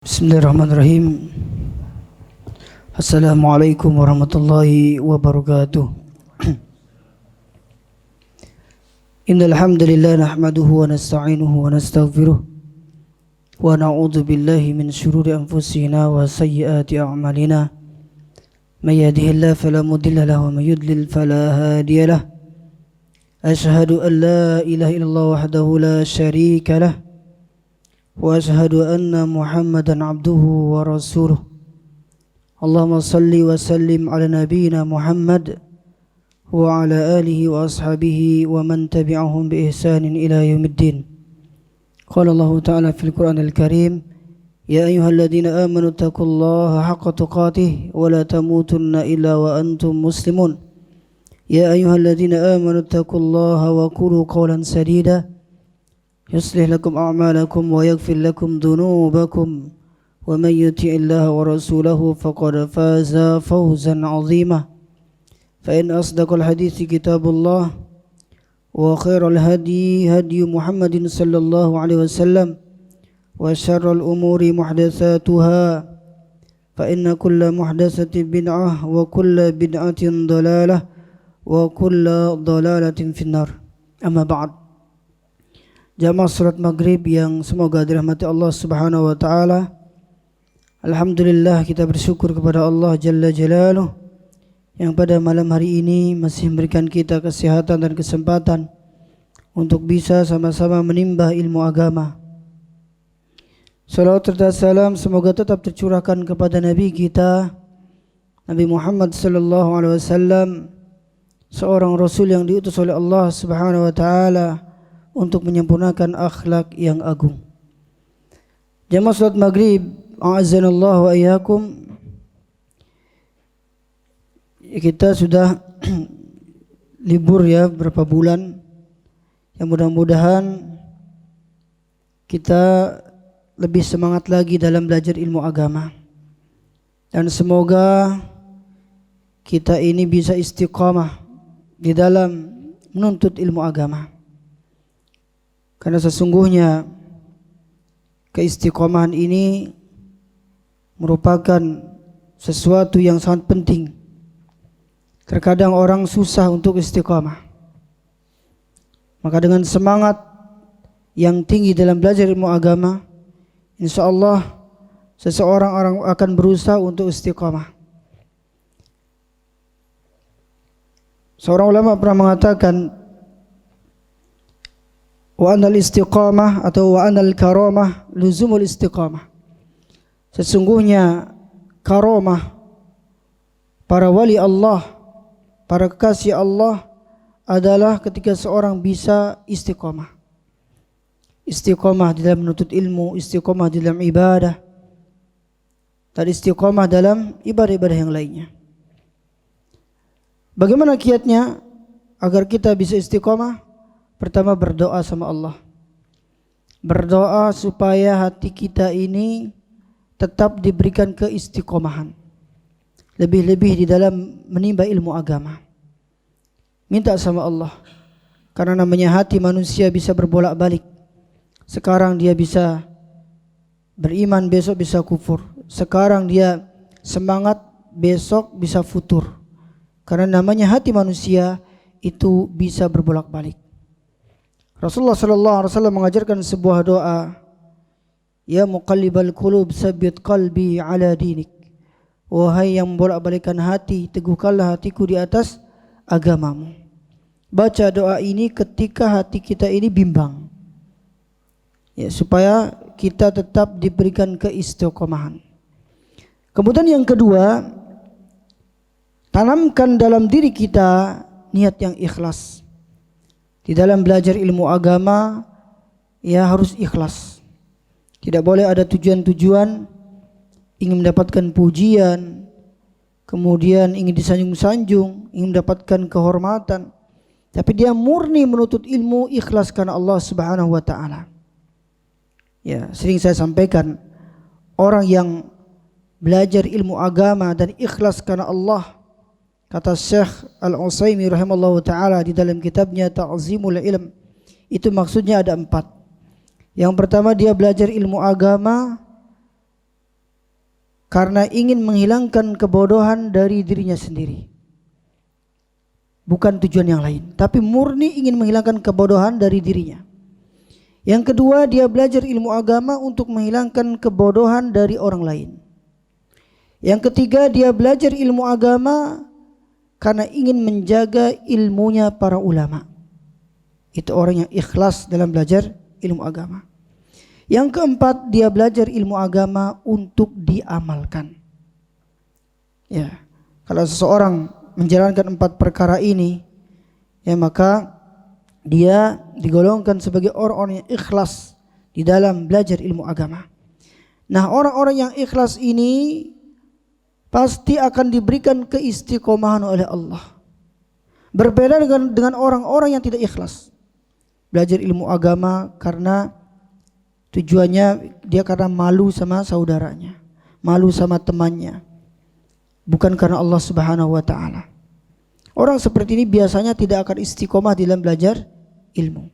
Bismillahirrahmanirrahim. Assalamualaikum warahmatullahi wabarakatuh. Innal hamdalillah nahmaduhu wa nasta'inuhu wa nastaghfiruh wa na'udzu billahi min shururi anfusina wa sayyiati a'malina. May yahdihillahu fala mudilla lahu wa may yudlil fala hadiya lahu. Asyhadu an la ilaha illallah wahdahu la syarika lahu wa asyhadu anna Muhammadan abduhu wa rasuluh. Allahumma salli wa sallim ala nabiyyina Muhammad wa ala alihi wa ashabihi wa man tabi'ahum bi ihsanin ila yaumiddin. Qala Allah ta'ala fil Qur'anil Karim, ya ayyuhalladzina amanu taqullaha haqqa tuqatih wa la tamutunna illa wa antum muslimun. Ya ayyuhalladzina amanu taqullaha wa qulu qawlan sadida يصلح لكم أعمالكم ويغفر لكم ذنوبكم ومن يطع الله ورسوله فقد فاز فوزا عظيما فإن أصدق الحديث كتاب الله وخير الهدي هدي محمد صلى الله عليه وسلم وشر الأمور محدثاتها فإن كل محدثة بدعة وكل بدعة ضلالة وكل ضلالة في النار. أما بعد. Jamaah salat maghrib yang semoga dirahmati Allah subhanahu wa ta'ala. Alhamdulillah, kita bersyukur kepada Allah Jalla Jalaluh yang pada malam hari ini masih memberikan kita kesehatan dan kesempatan untuk bisa sama-sama menimba ilmu agama. Salawat serta salam semoga tetap tercurahkan kepada Nabi kita Nabi Muhammad sallallahu alaihi wasallam, seorang rasul yang diutus oleh Allah subhanahu wa ta'ala untuk menyempurnakan akhlak yang agung. Jamaah salat maghrib, a'azzanallahu wa iyyakum. Kita sudah libur ya berapa bulan. Yang mudah-mudahan kita lebih semangat lagi dalam belajar ilmu agama. Dan semoga kita ini bisa istiqamah di dalam menuntut ilmu agama. Karena sesungguhnya keistiqomahan ini merupakan sesuatu yang sangat penting. Terkadang orang susah untuk istiqamah. Maka dengan semangat yang tinggi dalam belajar ilmu agama, insyaallah seseorang akan berusaha untuk istiqamah. Seorang ulama pernah mengatakan, wa anal istiqamah atau wa anal karamah luzumul istiqamah. Sesungguhnya karamah para wali Allah, para kekasih Allah adalah ketika seorang bisa istiqamah. Istiqamah di dalam menuntut ilmu, istiqamah di dalam ibadah, dan istiqamah dalam ibadah-ibadah yang lainnya. Bagaimana kiatnya agar kita bisa istiqamah? Pertama, berdoa sama Allah. Berdoa supaya hati kita ini tetap diberikan keistiqomahan. Lebih-lebih di dalam menimba ilmu agama. Minta sama Allah. Karena namanya hati manusia bisa berbolak-balik. Sekarang dia bisa beriman, besok bisa kufur. Sekarang dia semangat, besok bisa futur. Karena namanya hati manusia itu bisa berbolak-balik. Rasulullah sallallahu alaihi wasallam mengajarkan sebuah doa, ya muqallibal qulub tsabbit qalbi ala dinik. Wahai yang membolak-balikkan hati, teguhkanlah hatiku di atas agamamu. Baca doa ini ketika hati kita ini bimbang, ya, supaya kita tetap diberikan keistiqomahan. Kemudian yang kedua, tanamkan dalam diri kita niat yang ikhlas. Di dalam belajar ilmu agama, ya harus ikhlas. Tidak boleh ada tujuan-tujuan ingin mendapatkan pujian, kemudian ingin disanjung-sanjung, ingin mendapatkan kehormatan. Tapi dia murni menuntut ilmu, ikhlas karena Allah subhanahu wa ta'ala. Ya, sering saya sampaikan, orang yang belajar ilmu agama dan ikhlas karena Allah, kata Syekh Al-Utsaimin rahimallahu ta'ala di dalam kitabnya Ta'zimul Ilm, itu maksudnya ada 4. Yang pertama, dia belajar ilmu agama karena ingin menghilangkan kebodohan dari dirinya sendiri. Bukan tujuan yang lain, tapi murni ingin menghilangkan kebodohan dari dirinya. Yang kedua, dia belajar ilmu agama untuk menghilangkan kebodohan dari orang lain. Yang ketiga, dia belajar ilmu agama karena ingin menjaga ilmunya para ulama. Itu orang yang ikhlas dalam belajar ilmu agama. Yang keempat, dia belajar ilmu agama untuk diamalkan. Ya, kalau seseorang menjalankan 4 perkara ini, ya maka dia digolongkan sebagai orang-orang yang ikhlas di dalam belajar ilmu agama. Nah, orang-orang yang ikhlas ini pasti akan diberikan keistiqomahan oleh Allah. Berbeda dengan orang-orang yang tidak ikhlas. Belajar ilmu agama karena tujuannya dia karena malu sama saudaranya, malu sama temannya, bukan karena Allah Subhanahu wa taala. Orang seperti ini biasanya tidak akan istiqomah dalam belajar ilmu.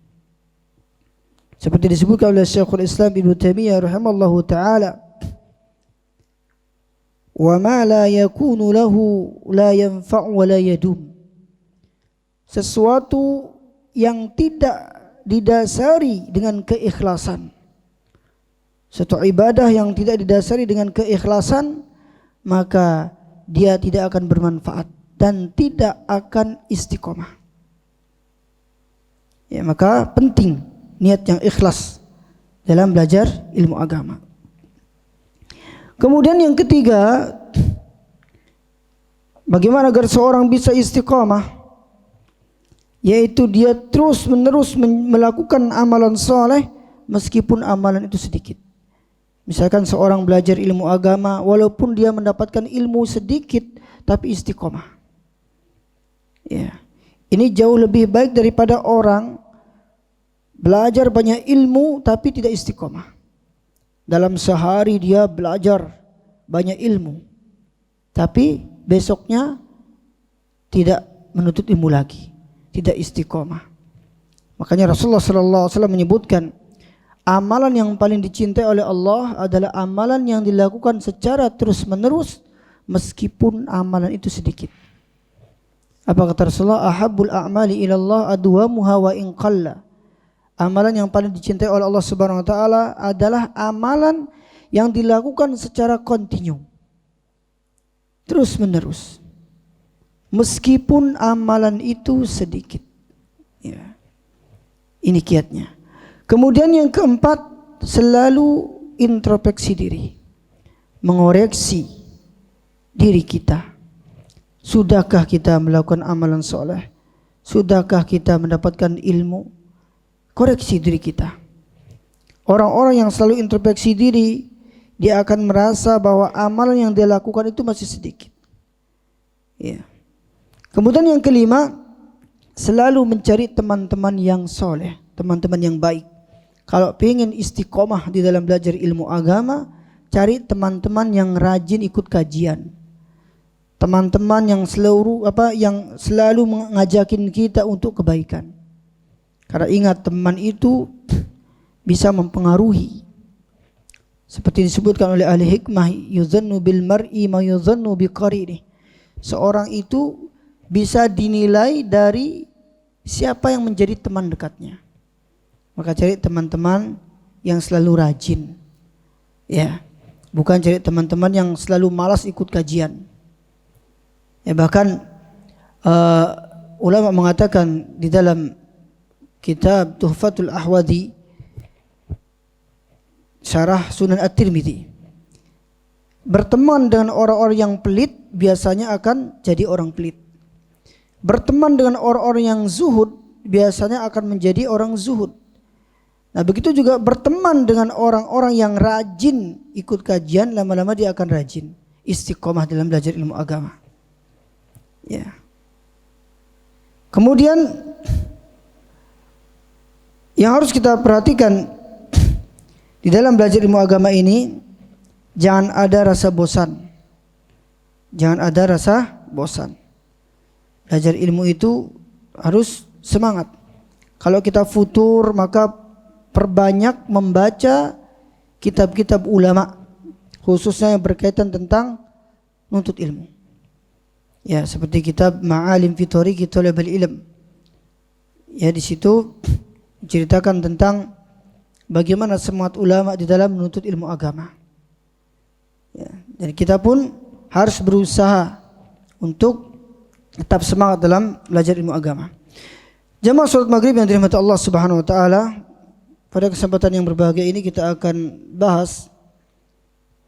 Seperti disebutkan oleh Syekhul Islam Ibnu Taimiyah rahimallahu taala, "Wa ma la yakunu lahu la yanfa'u wa la yadum." Sesuatu yang tidak didasari dengan keikhlasan, suatu ibadah yang tidak didasari dengan keikhlasan, maka dia tidak akan bermanfaat dan tidak akan istiqomah. Ya, maka penting niat yang ikhlas dalam belajar ilmu agama. Kemudian yang ketiga, bagaimana agar seorang bisa istiqomah? Yaitu dia terus menerus melakukan amalan soleh meskipun amalan itu sedikit. Misalkan seorang belajar ilmu agama, walaupun dia mendapatkan ilmu sedikit tapi istiqomah. Ya, ini jauh lebih baik daripada orang belajar banyak ilmu tapi tidak istiqomah. Dalam sehari dia belajar banyak ilmu, tapi besoknya tidak menuntut ilmu lagi, tidak istiqomah. Makanya Rasulullah SAW menyebutkan, amalan yang paling dicintai oleh Allah adalah amalan yang dilakukan secara terus-menerus meskipun amalan itu sedikit. Apa kata Rasulullah? Ahabbul a'mali ilallah adwamuha wa in qalla. Amalan yang paling dicintai oleh Allah Subhanahu wa taala adalah amalan yang dilakukan secara kontinu, terus-menerus, meskipun amalan itu sedikit. Ya. Ini kiatnya. Kemudian yang keempat, selalu introspeksi diri, mengoreksi diri kita. Sudahkah kita melakukan amalan soleh? Sudahkah kita mendapatkan ilmu? Koreksi diri kita. Orang-orang yang selalu introspeksi diri, dia akan merasa bahwa amalan yang dia lakukan itu masih sedikit. Ya. Kemudian yang kelima, selalu mencari teman-teman yang soleh, teman-teman yang baik. Kalau ingin istiqomah di dalam belajar ilmu agama, cari teman-teman yang rajin ikut kajian. Teman-teman yang selalu mengajakin kita untuk kebaikan. Karena ingat, teman itu bisa mempengaruhi. Seperti disebutkan oleh ahli hikmah, yuzannu bil mar'i ma yuzannu bi qarini. Seorang itu bisa dinilai dari siapa yang menjadi teman dekatnya. Maka cari teman-teman yang selalu rajin, ya, bukan cari teman-teman yang selalu malas ikut kajian. Ya, bahkan ulama mengatakan di dalam kitab Tuhfatul Ahwadi Syarah Sunan At-Tirmidzi, berteman dengan orang-orang yang pelit biasanya akan jadi orang pelit. Berteman dengan orang-orang yang zuhud biasanya akan menjadi orang zuhud. Nah, begitu juga berteman dengan orang-orang yang rajin ikut kajian, lama-lama dia akan rajin istiqomah dalam belajar ilmu agama. Ya. Kemudian yang harus kita perhatikan di dalam belajar ilmu agama ini, jangan ada rasa bosan. Jangan ada rasa bosan. Belajar ilmu itu harus semangat. Kalau kita futur, maka perbanyak membaca kitab-kitab ulama, khususnya yang berkaitan tentang nuntut ilmu. Ya, seperti kitab Ma'alim fi Thariqi Thalabil Ilm. Ya, di situ menceritakan tentang bagaimana semangat ulama di dalam menuntut ilmu agama. Ya, dan kita pun harus berusaha untuk tetap semangat dalam belajar ilmu agama. Jamaah salat maghrib yang dirahmati Allah Subhanahu wa taala, pada kesempatan yang berbahagia ini kita akan bahas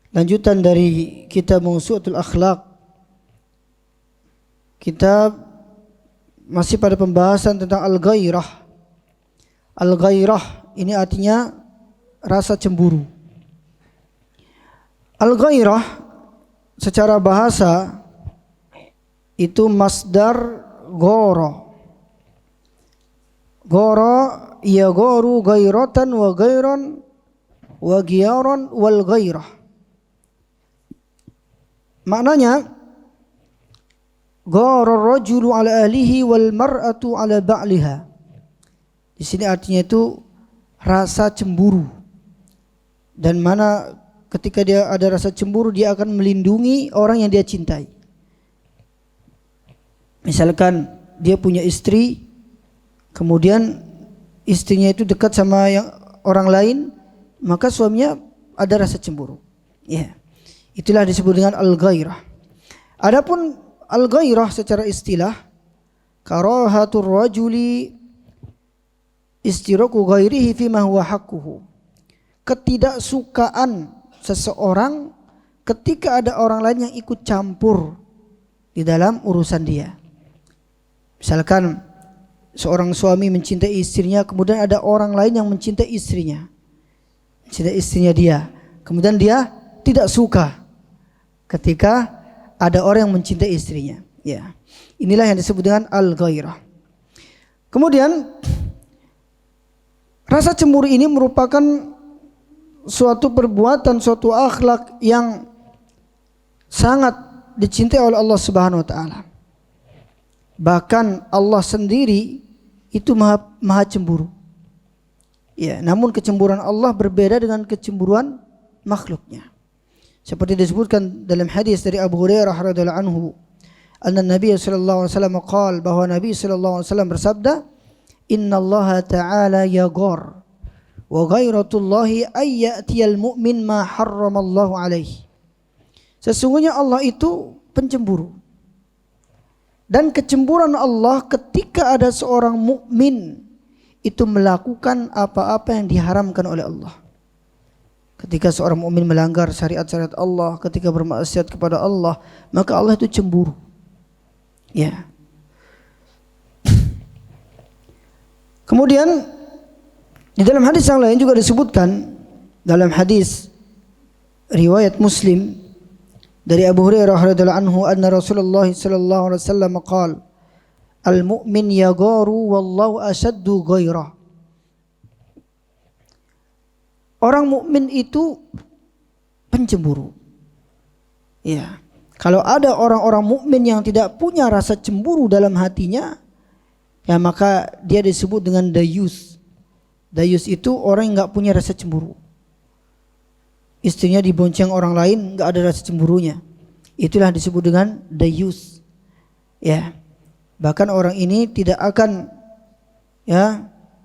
lanjutan dari kitab Mawsu'atul Akhlaq. Kita masih pada pembahasan tentang al-ghairah. Al-ghairah ini artinya rasa cemburu. Al-ghairah secara bahasa itu masdar ghara. Ghara yagharu ghairatan wa ghairan wa ghiyaran wal ghairah. Maknanya ghara ar-rajulu ala ahlihi wal mar'atu ala ba'liha. Di sini artinya itu rasa cemburu. Dan mana ketika dia ada rasa cemburu, dia akan melindungi orang yang dia cintai. Misalkan dia punya istri, kemudian istrinya itu dekat sama yang orang lain, maka suaminya ada rasa cemburu. Ya. Itulah disebut dengan al-ghairah. Adapun al-ghairah secara istilah, karahatur rajuli istiraku ghairihi fima huwa haqquhu. Ketidaksukaan seseorang ketika ada orang lain yang ikut campur di dalam urusan dia. Misalkan seorang suami mencintai istrinya, kemudian ada orang lain yang mencintai istrinya. Mencintai istrinya dia. Kemudian dia tidak suka ketika ada orang yang mencintai istrinya. Ya. Inilah yang disebut dengan al-ghairah. Kemudian rasa cemburu ini merupakan suatu perbuatan, suatu akhlak yang sangat dicintai oleh Allah Subhanahu wa taala. Bahkan Allah sendiri itu maha cemburu. Ya, namun kecemburuan Allah berbeda dengan kecemburuan makhluknya. Seperti disebutkan dalam hadis dari Abu Hurairah radhiyallahu anhu, anna Nabi sallallahu alaihi wasallam qaal, bahwa Nabi sallallahu alaihi wasallam bersabda, innallaha ta'ala yaghar wa ghairatullahi ay ya'tiyal mu'min ma harramallahu alaihi. Sesungguhnya Allah itu pencemburu. Dan kecemburuan Allah ketika ada seorang mukmin itu melakukan apa-apa yang diharamkan oleh Allah. Ketika seorang mukmin melanggar syariat-syariat Allah, ketika bermaksiat kepada Allah, maka Allah itu cemburu. Ya. Kemudian di dalam hadis yang lain juga disebutkan, dalam hadis riwayat Muslim dari Abu Hurairah radhiyallahu anhu, anna Rasulullah sallallahu alaihi wasallam qaal, al-mu'min yagharu wallahu ashaddu ghairah. Orang mukmin itu pencemburu. Ya. Kalau ada orang-orang mukmin yang tidak punya rasa cemburu dalam hatinya, ya maka dia disebut dengan dayus. Dayus itu orang yang enggak punya rasa cemburu. Istrinya dibonceng orang lain, enggak ada rasa cemburunya. Itulah disebut dengan dayus. Ya. Bahkan orang ini tidak akan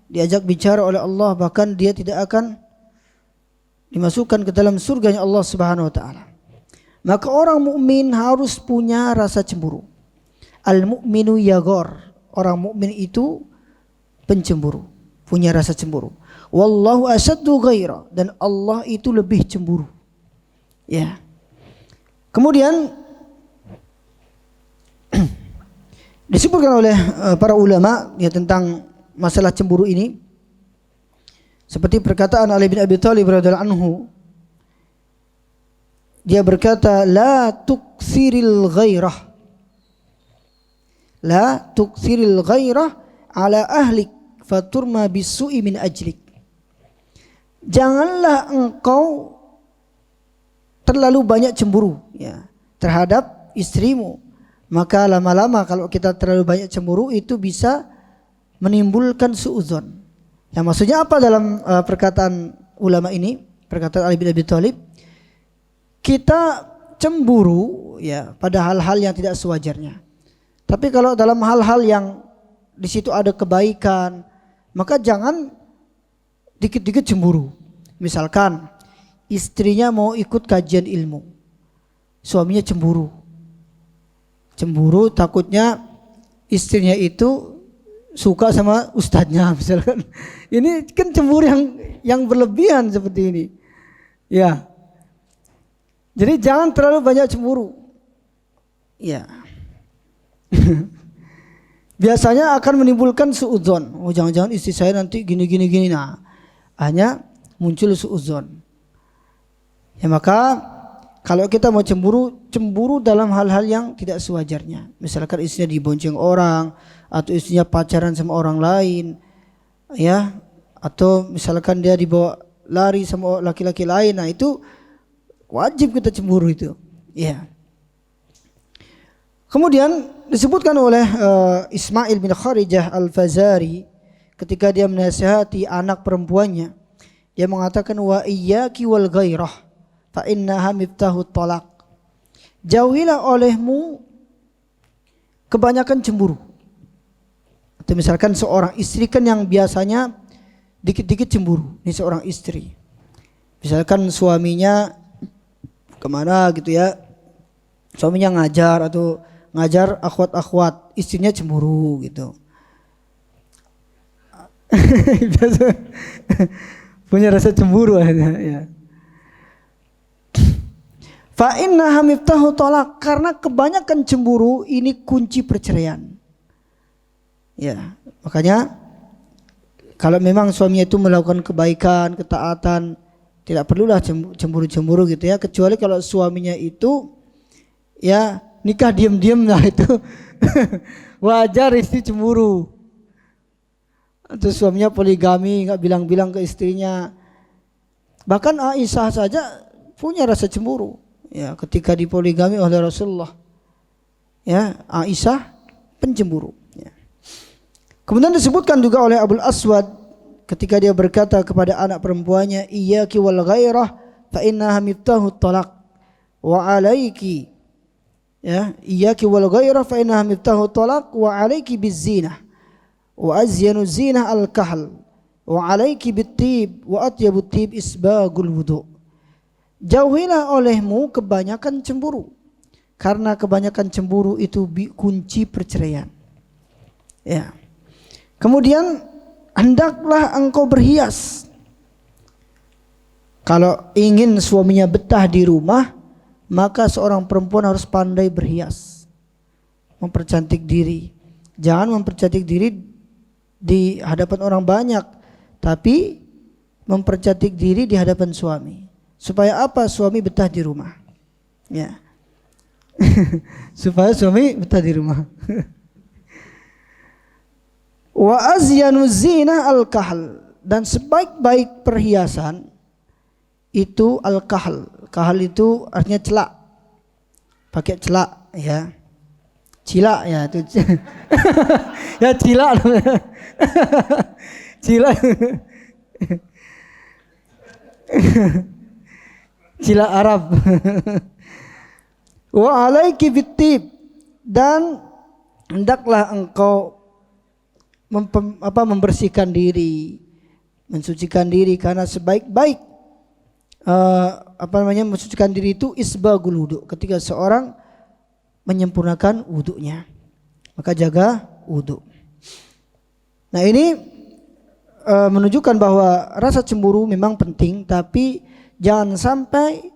diajak bicara oleh Allah, bahkan dia tidak akan dimasukkan ke dalam surganya Allah Subhanahu wa taala. Maka orang mukmin harus punya rasa cemburu. Al-mu'minu yaghar. Orang mukmin itu pencemburu, punya rasa cemburu. Wallahu asyaddu ghaira, dan Allah itu lebih cemburu. Ya. Kemudian disebutkan oleh para ulama ya tentang masalah cemburu ini, seperti perkataan Ali bin Abi Thalib radhiyallahu anhu. Dia berkata, la tukthiril ghairah. La tukthiril ghairah ala ahlik faturma bisu'i min ajlik. Janganlah engkau terlalu banyak cemburu ya terhadap istrimu. Maka lama-lama kalau kita terlalu banyak cemburu itu bisa menimbulkan suudzon. Ya, maksudnya apa dalam perkataan ulama ini? Perkataan Ali bin Abi Thalib, kita cemburu ya pada hal-hal yang tidak sewajarnya. Tapi kalau dalam hal-hal yang di situ ada kebaikan, maka jangan dikit-dikit cemburu. Misalkan istrinya mau ikut kajian ilmu, suaminya cemburu. Cemburu takutnya istrinya itu suka sama ustadznya misalkan. Ini kan cemburu yang berlebihan seperti ini. Ya. Jadi jangan terlalu banyak cemburu. Ya. Biasanya akan menimbulkan suudzon. Oh, jangan-jangan istri saya nanti gini. Nah, hanya muncul suudzon. Ya, maka kalau kita mau cemburu dalam hal-hal yang tidak sewajarnya. Misalkan istrinya dibonceng orang, atau istrinya pacaran sama orang lain, ya, atau misalkan dia dibawa lari sama laki-laki lain, nah itu wajib kita cemburu itu. Ya. Kemudian disebutkan oleh Ismail bin Kharijah Al-Fazari ketika dia menasihati anak perempuannya, dia mengatakan wa iyyaki wal ghairah fa innaha miftahut talaq. Jauhilah olehmu kebanyakan cemburu. Atau misalkan seorang istri kan yang biasanya dikit-dikit cemburu, ini seorang istri. Misalkan suaminya kemana gitu ya, suaminya ngajar atau ngajar akhwat-akhwat, istrinya cemburu gitu. Biasa punya rasa cemburu ya. Fa innaha miftahu talaq, karena kebanyakan cemburu ini kunci perceraian. Ya, makanya kalau memang suaminya itu melakukan kebaikan, ketaatan, tidak perlulah cemburu-cemburu gitu ya, kecuali kalau suaminya itu ya nikah diam-diam, lah itu wajar istri cemburu. Atau suaminya poligami, enggak bilang-bilang ke istrinya. Bahkan Aisyah saja punya rasa cemburu ya ketika dipoligami oleh Rasulullah. Ya, Aisyah pencemburu ya. Kemudian disebutkan juga oleh Abul Aswad ketika dia berkata kepada anak perempuannya, iyyaki wal ghairah fa innaha miftahut talaq wa alayki, ya, iyyaki wal ghairah fa innaha miftahut talaq wa alayki bizzinah wa azyanu zinah al-kahl wa alayki bit-tib wa atyabut tib isbagul wudu. Jauhilah olehmu kebanyakan cemburu, karena kebanyakan cemburu itu kunci perceraian. Ya. Kemudian hendaklah engkau berhias. Kalau ingin suaminya betah di rumah, maka seorang perempuan harus pandai berhias, mempercantik diri. Jangan mempercantik diri di hadapan orang banyak, tapi mempercantik diri di hadapan suami. Supaya apa? Suami betah di rumah. Ya. Supaya suami betah di rumah. Wa azyanu zinah al-kahl, dan sebaik-baik perhiasan itu al-kahl. Kahl itu artinya celak. Pakai celak ya. Cilak ya itu. Ya cilak namanya. Cilak. Cilak Arab. Wa alaiki bittib, dan hendaklah engkau membersihkan diri, mensucikan diri, karena sebaik-baik mensucikan diri itu isbagul wudu, ketika seorang menyempurnakan wudunya, maka jaga wudu. Nah ini menunjukkan bahwa rasa cemburu memang penting, tapi jangan sampai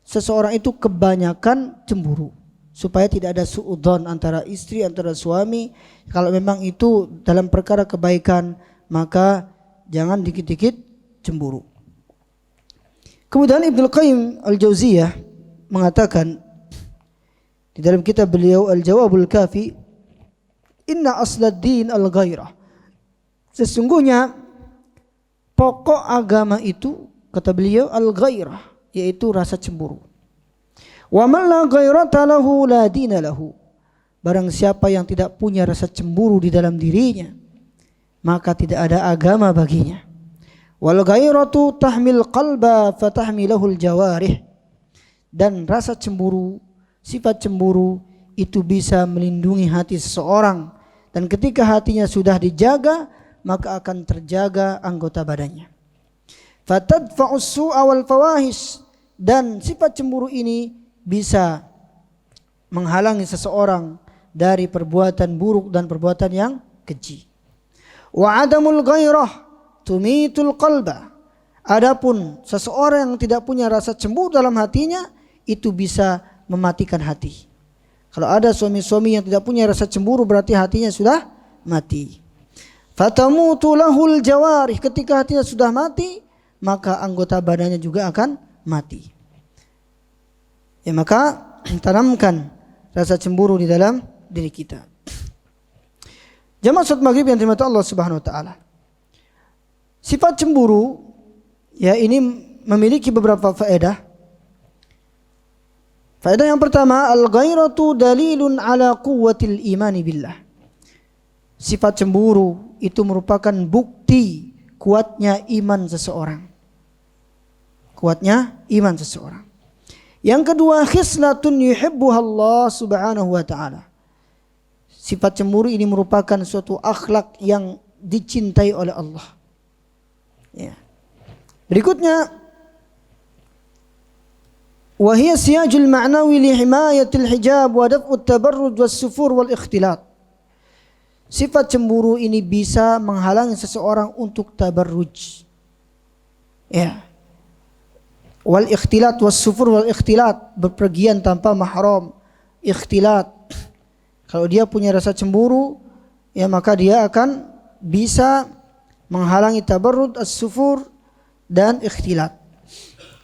seseorang itu kebanyakan cemburu, supaya tidak ada suudzon antara istri, antara suami. Kalau memang itu dalam perkara kebaikan, maka jangan dikit-dikit cemburu. Kemudian Ibnu Qayyim Al-Jauziyah mengatakan di dalam kitab beliau Al-Jawabul Kafi, inna aslad din al-ghairah, sesungguhnya pokok agama itu, kata beliau, al-ghairah, yaitu rasa cemburu. Wa man la ghairata lahu la dina lahu, barang siapa yang tidak punya rasa cemburu di dalam dirinya, maka tidak ada agama baginya. Wal ghairatu tahmil qalba fatahmilahul jawarih, Dan rasa cemburu, sifat cemburu itu bisa melindungi hati seseorang. Dan ketika hatinya sudah dijaga, maka akan terjaga anggota badannya. Fatadfa'us su'a wal fawahish. Dan sifat cemburu ini bisa menghalangi seseorang dari perbuatan buruk dan perbuatan yang keji. Wa adamul ghairah tumitul qalba. Adapun seseorang yang tidak punya rasa cemburu dalam hatinya, itu bisa mematikan hati. Kalau ada suami-suami yang tidak punya rasa cemburu, berarti hatinya sudah mati. Fatamutu lahul jawarih. Ketika hatinya sudah mati, maka anggota badannya juga akan mati. Ya, maka tanamkan rasa cemburu di dalam diri kita. Jamaah salat maghrib yang dirahmati Allah Subhanahu wa taala. Sifat cemburu ya ini memiliki beberapa faedah. Faedah yang pertama, al-ghairatu dalilun ala quwwatil imani billah. Sifat cemburu itu merupakan bukti kuatnya iman seseorang. Kuatnya iman seseorang. Yang kedua, khislatun yuhibbuha Allah Subhanahu wa taala. Sifat cemburu ini merupakan suatu akhlak yang dicintai oleh Allah. Ya. Berikutnya, wahia siyajul ma'nawi li himayatil hijab wa daf'ut tabarruj was sufur wal ikhtilat. Sifat cemburu ini bisa menghalangi seseorang untuk tabarruj. Ya. Wal ikhtilat was sufur wal ikhtilat, berpergian tanpa mahram, ikhtilat. Kalau dia punya rasa cemburu, ya maka dia akan bisa menghalangi tabarrud, as-sufur dan ikhtilat.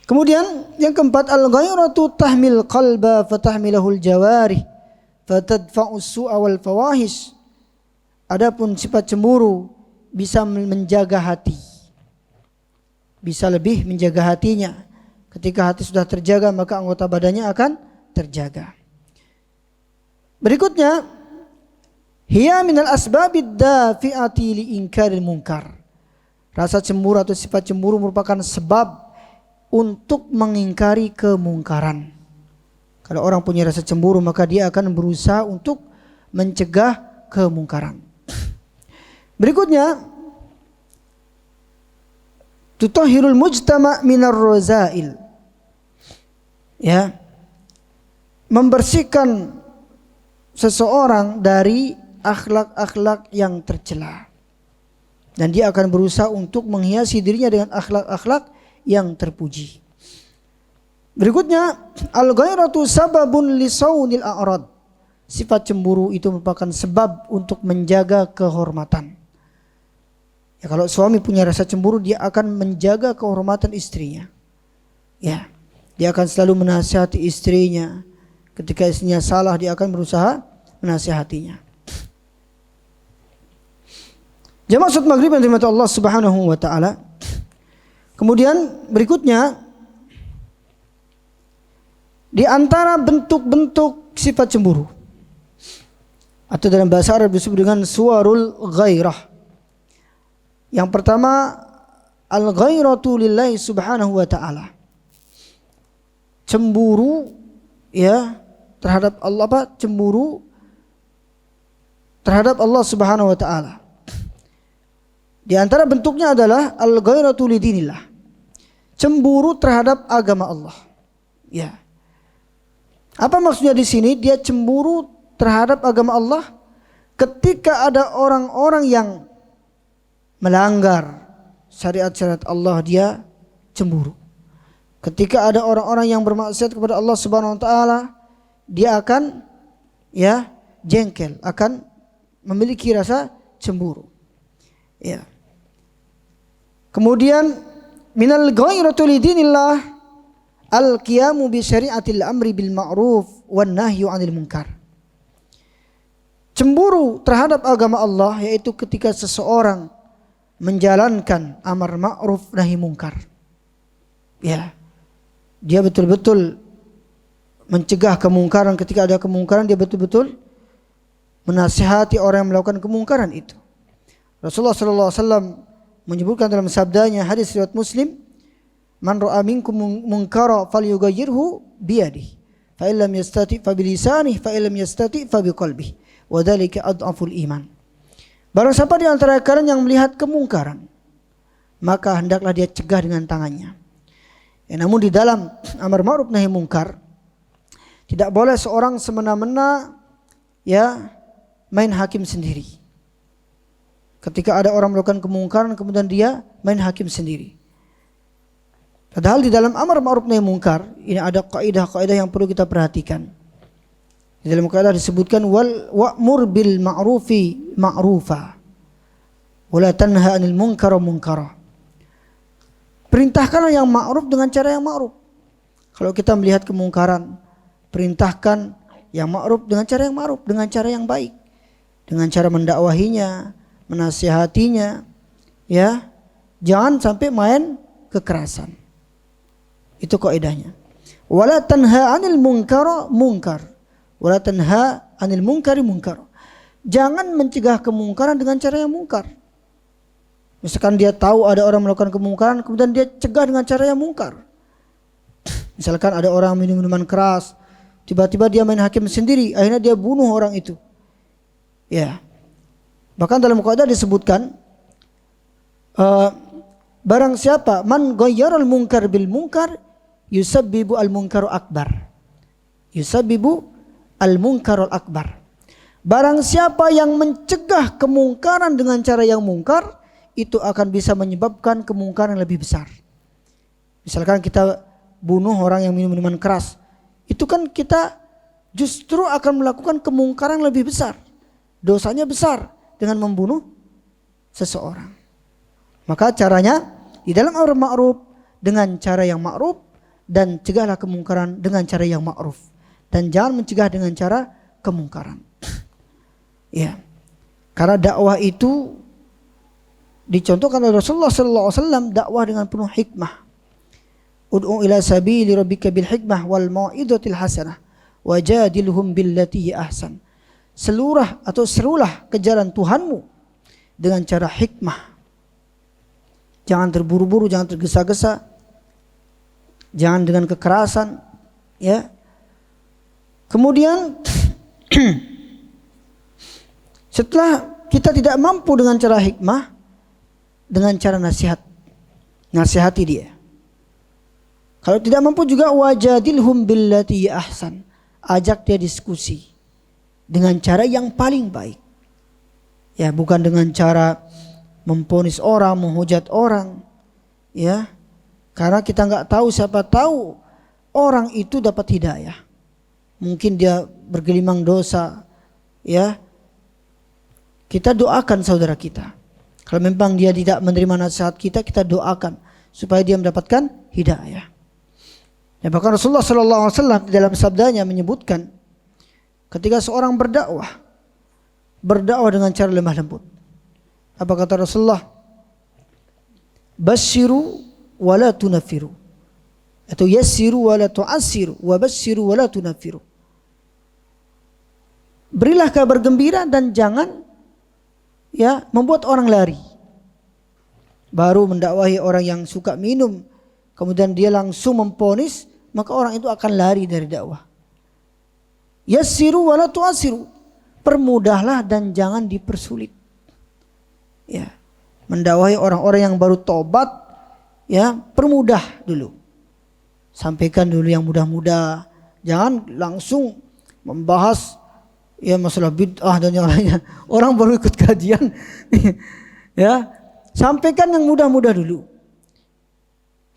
Kemudian yang keempat, al-ghairatu tahmil qalba fatahmilahul jawarih fatadfa'us su'a wal fawahish. Adapun sifat cemburu bisa menjaga hati. Bisa lebih menjaga hatinya. Ketika hati sudah terjaga, maka anggota badannya akan terjaga. Berikutnya, hiya minal asbabid dafi'ati li inkaril munkar. Rasa cemburu atau sifat cemburu merupakan sebab untuk mengingkari kemungkaran. Kalau orang punya rasa cemburu, maka dia akan berusaha untuk mencegah kemungkaran. Berikutnya, tutahhirul mujtama' minar razail. Ya. Membersihkan seseorang dari akhlak-akhlak yang tercela. Dan dia akan berusaha untuk menghiasi dirinya dengan akhlak-akhlak yang terpuji. Berikutnya, al-ghairatu sababun li saunil a'rad. Sifat cemburu itu merupakan sebab untuk menjaga kehormatan. Ya, kalau suami punya rasa cemburu, dia akan menjaga kehormatan istrinya. Ya, dia akan selalu menasihati istrinya. Ketika istrinya salah, dia akan berusaha menasihatinya. Jamaah salat maghrib yang dirahmati Allah Subhanahu wa taala. Kemudian berikutnya, di antara bentuk-bentuk sifat cemburu, atau dalam bahasa Arab disebut dengan suwarul ghairah. Yang pertama, al-ghairatu lillahi subhanahu wa ta'ala. Cemburu ya terhadap Allah, cemburu terhadap Allah Subhanahu wa taala. Di antara bentuknya adalah al-ghairatu lidinillah. Cemburu terhadap agama Allah. Ya. Apa maksudnya di sini? Dia cemburu terhadap agama Allah ketika ada orang-orang yang melanggar syariat-syariat Allah, dia cemburu. Ketika ada orang-orang yang bermaksiat kepada Allah Subhanahu wa taala, dia akan ya jengkel, akan memiliki rasa cemburu. Ya. Kemudian minal ghairati lidinillah al-qiyamu bi syari'atil amri bil ma'ruf wan nahyu 'anil munkar. Cemburu terhadap agama Allah yaitu ketika seseorang menjalankan amar ma'ruf nahi munkar. Ya. Dia betul-betul mencegah kemungkaran. Ketika ada kemungkaran, dia betul-betul menasihati orang yang melakukan kemungkaran itu. Rasulullah sallallahu alaihi wasallam menyebutkan dalam sabdanya, hadis riwayat Muslim, Man ra'a minkum munkara falyughayyirhu biyadihi, fa illam yastati fa bilisanihi, fa illam yastati fa biqalbihi, wa dzalika adhaful iman. Barang siapa di antara kalian yang melihat kemungkaran, maka hendaklah dia cegah dengan tangannya. Ya, namun di dalam amar ma'ruf nahi mungkar tidak boleh seorang semena-mena ya main hakim sendiri. Ketika ada orang melakukan kemungkaran kemudian dia main hakim sendiri. Padahal di dalam amar ma'ruf nahi mungkar ini ada kaidah-kaidah yang perlu kita perhatikan. Di dalam kaidah disebutkan wa'mur bil ma'rufi ma'rufa wa la tanha 'anil munkar munkara. Perintahkanlah yang ma'ruf dengan cara yang ma'ruf. Kalau kita melihat kemungkaran, perintahkan yang ma'ruf dengan cara yang ma'ruf, dengan cara yang baik, dengan cara mendakwahinya, menasihatinya, ya. Jangan sampai main kekerasan. Itu kaidahnya. Wala tanha 'anil munkar munkar. Wala tanha 'anil munkari munkar. Jangan mencegah kemungkaran dengan cara yang mungkar. Misalkan dia tahu ada orang melakukan kemungkaran, kemudian dia cegah dengan cara yang mungkar. Misalkan ada orang minum minuman keras, tiba-tiba dia main hakim sendiri, akhirnya dia bunuh orang itu. Ya. Bahkan dalam kaidah disebutkan barang siapa man ghayyarul munkar bil munkar yusabbibu al munkaru akbar. Yusabbibu al munkarul akbar. Barang siapa yang mencegah kemungkaran dengan cara yang mungkar, itu akan bisa menyebabkan kemungkaran yang lebih besar. Misalkan kita bunuh orang yang minum minuman keras, itu kan kita justru akan melakukan kemungkaran yang lebih besar. Dosanya besar dengan membunuh seseorang. Maka caranya di dalam amar ma'ruf dengan cara yang ma'ruf, dan cegahlah kemungkaran dengan cara yang ma'ruf, dan jangan mencegah dengan cara kemungkaran. Ya. Karena dakwah itu dicontohkan oleh Rasulullah sallallahu alaihi wasallam, dakwah dengan penuh hikmah. Ud'u ila sabili rabbika bil hikmah wal mau'izatil hasanah wajadilhum billati ahsan. Serulah ke jalan Tuhanmu dengan cara hikmah. Jangan terburu-buru, jangan tergesa-gesa, jangan dengan kekerasan, ya. Kemudian setelah kita tidak mampu dengan cara hikmah, dengan cara nasihati dia. Kalau tidak mampu juga wajadilhum billati ahsan, ajak dia diskusi dengan cara yang paling baik. Ya, bukan dengan cara memponis orang, menghujat orang, ya. Karena kita nggak tahu, siapa tahu orang itu dapat hidayah. Mungkin dia bergelimang dosa, ya. Kita doakan saudara kita. Kalau memang dia tidak menerima nasihat kita, kita doakan supaya dia mendapatkan hidayah. Ya, bahkan Rasulullah sallallahu alaihi wasallam dalam sabdanya menyebutkan ketika seorang berdakwah dengan cara lemah lembut. Apa kata Rasulullah? Basyiru wa la tunaffiru. Atau yassiru wa la tu'assiru wa basyiru wa la tunaffiru. Berilah kabar gembira dan jangan ya membuat orang lari. Baru mendakwahi orang yang suka minum, kemudian dia langsung memponis, maka orang itu akan lari dari dakwah. Yassiru wa la tu'assiru. Permudahlah dan jangan dipersulit. Ya. Mendakwahi orang-orang yang baru tobat, ya, permudah dulu. Sampaikan dulu yang mudah-mudah. Jangan langsung membahas ya masalah bid'ah dan yang lainnya. Orang baru ikut kajian. Ya, sampaikan yang mudah-mudah dulu.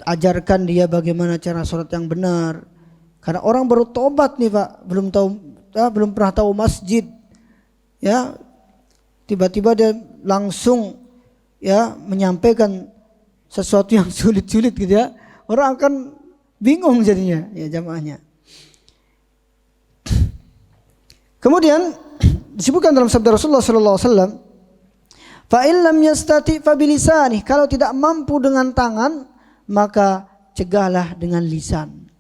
Ajarkan dia bagaimana cara sholat yang benar. Karena orang baru tobat nih Pak, belum pernah tahu masjid. Ya, tiba-tiba dia langsung ya menyampaikan sesuatu yang sulit-sulit gitu ya. Orang akan bingung jadinya ya jamaahnya. Kemudian disebutkan dalam sabda Rasulullah sallallahu alaihi wasallam, fa illam yastati fa bilisani, kalau tidak mampu dengan tangan maka cegahlah dengan lisan,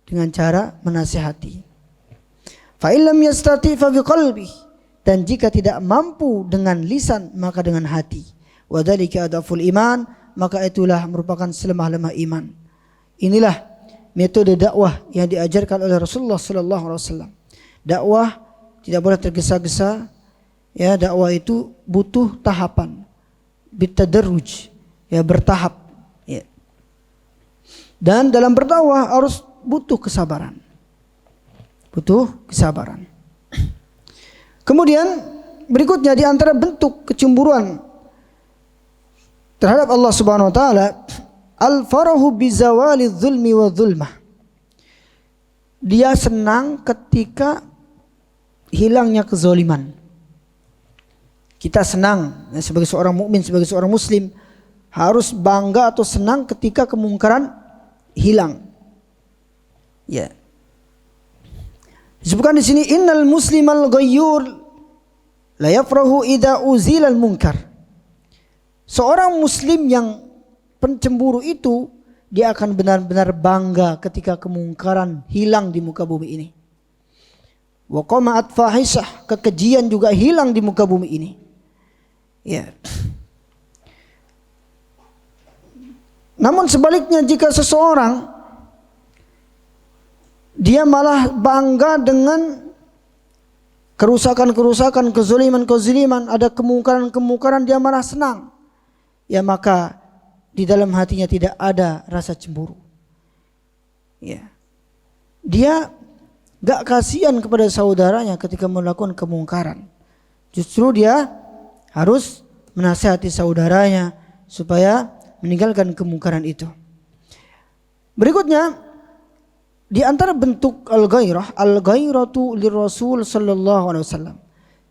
dengan cara menasihati. Fa illam yastati fa biqalbi, dan jika tidak mampu dengan lisan maka dengan hati. Wa dzalika adaful iman, maka itulah merupakan selemah-lemah iman. Inilah metode dakwah yang diajarkan oleh Rasulullah sallallahu alaihi wasallam. Dakwah tidak boleh tergesa-gesa. Ya, dakwah itu butuh tahapan. Bitadarruj, ya, bertahap, ya. Dan dalam berdakwah harus butuh kesabaran. Butuh kesabaran. Kemudian berikutnya di antara bentuk kecemburuan terhadap Allah Subhanahu wa taala, al-farahu bizawali dzulmi wa dzulmah. Dia senang ketika hilangnya kezaliman. Kita senang, ya, sebagai seorang mukmin, sebagai seorang muslim harus bangga atau senang ketika kemungkaran hilang. Ya. Disebutkan di sini innal muslimal ghayyur la yafrahu idza uzilal munkar. Seorang muslim yang pencemburu itu dia akan benar-benar bangga ketika kemungkaran hilang di muka bumi ini. Wa qama'at fahisah, kekejian juga hilang di muka bumi ini. Ya. Namun sebaliknya jika seseorang dia malah bangga dengan kerusakan-kerusakan, kezaliman-kezaliman, ada kemungkaran-kemungkaran, dia malah senang. Ya, maka di dalam hatinya tidak ada rasa cemburu. Ya. Dia gak kasihan kepada saudaranya ketika melakukan kemungkaran. Justru dia harus menasihati saudaranya supaya meninggalkan kemungkaran itu. Berikutnya, di antara bentuk al-ghairah, al-ghairatu lirrasul sallallahu alaihi wasallam.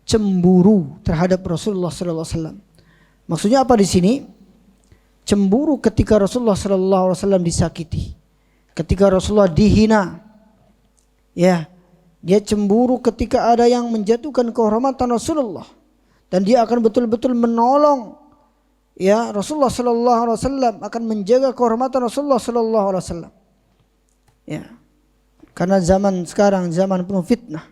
Cemburu terhadap Rasulullah sallallahu alaihi wasallam. Maksudnya apa di sini? Cemburu ketika Rasulullah sallallahu alaihi wasallam disakiti. Ketika Rasulullah dihina. Ya, dia cemburu ketika ada yang menjatuhkan kehormatan Rasulullah dan dia akan betul-betul menolong, ya, Rasulullah sallallahu alaihi wasallam, akan menjaga kehormatan Rasulullah sallallahu alaihi wasallam. Ya. Karena zaman sekarang zaman penuh fitnah.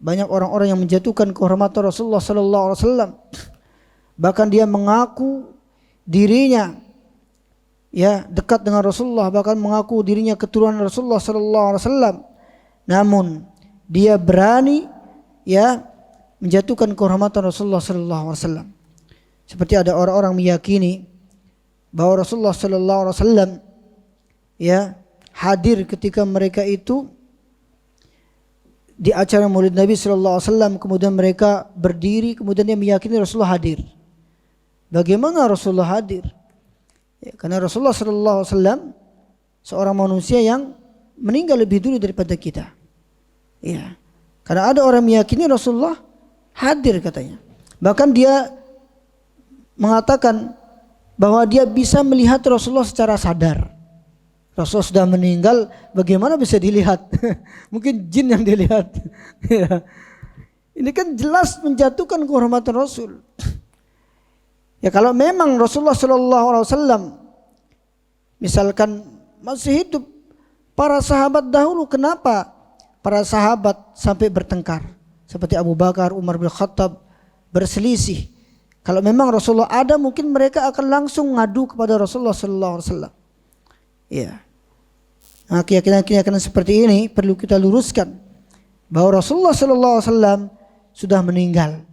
Banyak orang-orang yang menjatuhkan kehormatan Rasulullah sallallahu alaihi wasallam. Bahkan dia mengaku dirinya, ya, dekat dengan Rasulullah, bahkan mengaku dirinya keturunan Rasulullah sallallahu alaihi wasallam. Namun dia berani, ya, menjatuhkan kehormatan Rasulullah sallallahu alaihi wasallam. Seperti ada orang-orang meyakini bahwa Rasulullah sallallahu alaihi wasallam, ya, hadir ketika mereka itu di acara Maulid Nabi sallallahu alaihi wasallam, kemudian mereka berdiri, kemudian dia meyakini Rasulullah hadir. Bagaimana Rasulullah hadir? Ya, karena Rasulullah sallallahu alaihi wasallam seorang manusia yang meninggal lebih dulu daripada kita. Ya. Karena ada orang meyakini Rasulullah hadir katanya. Bahkan dia mengatakan bahwa dia bisa melihat Rasulullah secara sadar. Rasulullah sudah meninggal, bagaimana bisa dilihat? Mungkin jin yang dilihat. Ya. Ini kan jelas menjatuhkan kehormatan Rasul. Ya, kalau memang Rasulullah sallallahu alaihi wasallam misalkan masih hidup, para sahabat dahulu, kenapa para sahabat sampai bertengkar? Seperti Abu Bakar, Umar bin Khattab berselisih. Kalau memang Rasulullah ada, mungkin mereka akan langsung ngadu kepada Rasulullah sallallahu alaihi wasallam. Ya. Nah, keyakinan-keyakinan seperti ini perlu kita luruskan bahwa Rasulullah sallallahu alaihi wasallam sudah meninggal.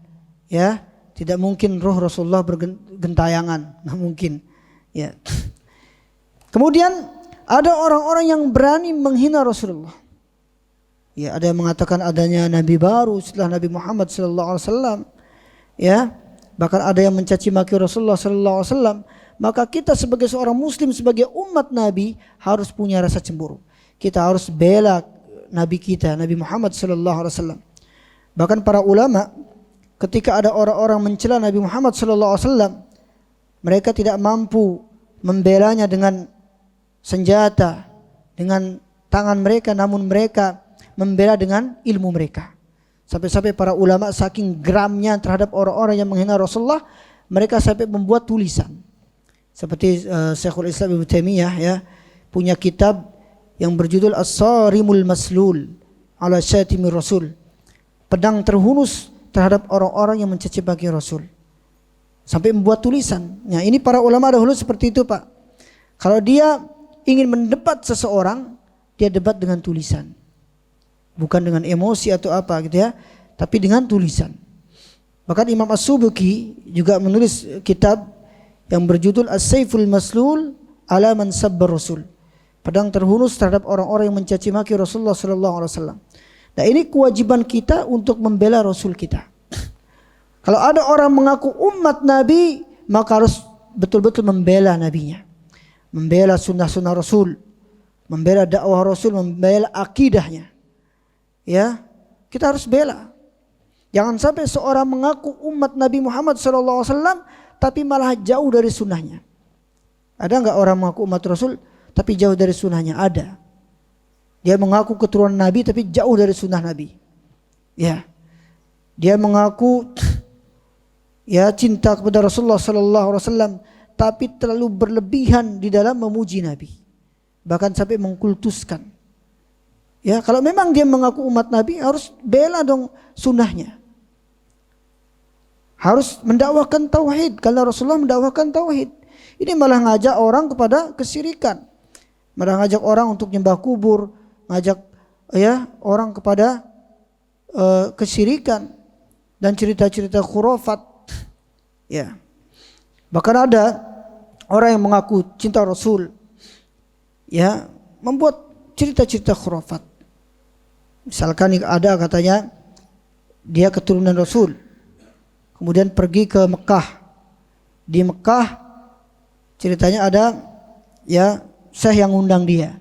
Ya, tidak mungkin roh Rasulullah bergentayangan, nggak mungkin. Ya. Kemudian ada orang-orang yang berani menghina Rasulullah. Ya, ada yang mengatakan adanya nabi baru setelah Nabi Muhammad sallallahu alaihi wasallam. Ya, bahkan ada yang mencaci maki Rasulullah sallallahu alaihi wasallam. Maka kita sebagai seorang muslim, sebagai umat Nabi harus punya rasa cemburu. Kita harus bela Nabi kita, Nabi Muhammad sallallahu alaihi wasallam. Bahkan para ulama ketika ada orang-orang mencela Nabi Muhammad sallallahu alaihi wasallam, mereka tidak mampu membelanya dengan senjata, dengan tangan mereka, namun mereka membela dengan ilmu mereka. Sampai-sampai para ulama saking geramnya terhadap orang-orang yang menghina Rasulullah, mereka sampai membuat tulisan. Seperti Syekhul Islam Ibnu Taimiyah, ya, punya kitab yang berjudul As-Sarimul Maslul ala Syatimir Rasul. Pedang terhunus terhadap orang-orang yang mencaci maki Rasul. Sampai membuat tulisan. Nah, ini para ulama dahulu seperti itu, Pak. Kalau dia ingin mendebat seseorang, dia debat dengan tulisan. Bukan dengan emosi atau apa gitu ya, tapi dengan tulisan. Bahkan Imam As-Subki juga menulis kitab yang berjudul As-Saiful Maslul ala man sabbar Rasul. Pedang terhunus terhadap orang-orang yang mencaci maki Rasulullah sallallahu alaihi wasallam. Nah, ini kewajiban kita untuk membela Rasul kita. Kalau ada orang mengaku umat Nabi, maka harus betul-betul membela nabinya. Membela sunnah-sunnah Rasul, membela dakwah Rasul, membela akidahnya. Ya, kita harus bela. Jangan sampai seorang mengaku umat Nabi Muhammad SAW tapi malah jauh dari sunnahnya. Ada enggak orang mengaku umat Rasul tapi jauh dari sunnahnya? Ada. Dia mengaku keturunan Nabi tapi jauh dari sunnah Nabi. Ya, dia mengaku ya cinta kepada Rasulullah SAW tapi terlalu berlebihan di dalam memuji Nabi. Bahkan sampai mengkultuskan. Ya, kalau memang dia mengaku umat Nabi, harus bela dong sunnahnya. Harus mendakwakan tauhid, karena Rasulullah mendakwakan tauhid. Ini malah ngajak orang kepada kesyirikan. Malah ngajak orang untuk nyembah kubur, ngajak ya orang kepada kesyirikan dan cerita-cerita khurafat. Ya. Bahkan ada orang yang mengaku cinta Rasul, ya, membuat cerita-cerita khurafat. Misalkan ada katanya dia keturunan Rasul, kemudian pergi ke Mekah. Di Mekah ceritanya ada ya syekh yang undang dia,